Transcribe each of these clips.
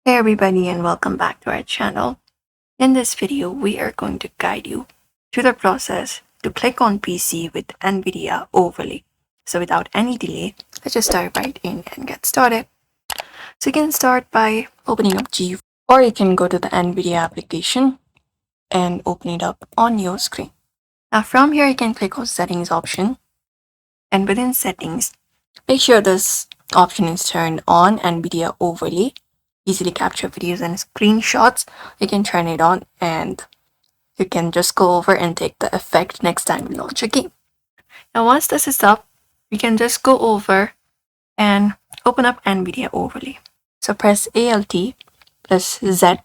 Hey everybody and welcome back to our channel. In this video, we are going to guide you through the process to click on PC with NVIDIA Overlay. So without any delay, let's just dive right in and get started. So you can start by opening up G, or you can go to the NVIDIA application and open it up on your screen. Now from here, you can click on Settings option, and within Settings, make sure this option is turned on, NVIDIA Overlay. Easily capture videos and screenshots. You can turn it on and you can just go over and take the effect next time you launch a game. Now once this is up, you can just go over and open up NVIDIA Overlay. So press Alt plus Z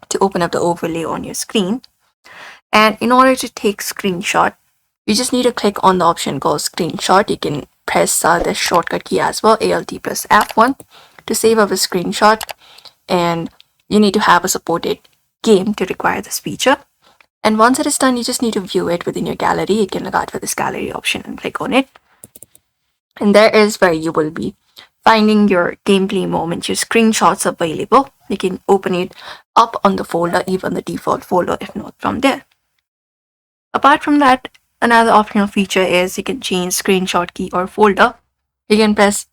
to open up the overlay on your screen. And in order to take screenshot, you just need to click on the option called screenshot. You can press the shortcut key as well, Alt plus F1, to save up a screenshot, and you need to have a supported game to require this feature. And once it is done, you just need to view it within your gallery. You can look out for this gallery option and click on it. And there is where you will be finding your gameplay moments, your screenshots available. You can open it up on the folder, even the default folder, if not from there. Apart from that, another optional feature is you can change screenshot key or folder. You can press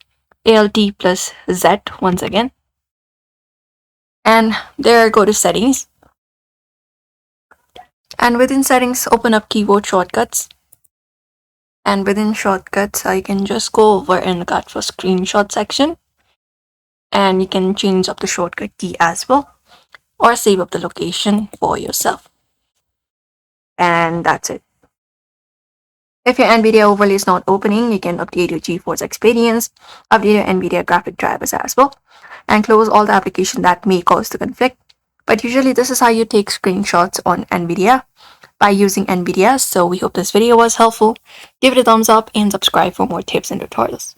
Alt plus Z once again. And there, go to Settings. And within Settings, open up keyboard shortcuts. And within shortcuts, I can just go over and look out for screenshot section. And you can change up the shortcut key as well, or save up the location for yourself. And that's it. If your NVIDIA Overlay is not opening, you can update your GeForce experience, update your NVIDIA graphic drivers as well, and close all the applications that may cause the conflict. But usually this is how you take screenshots on NVIDIA, by using NVIDIA. So we hope this video was helpful. Give it a thumbs up and subscribe for more tips and tutorials.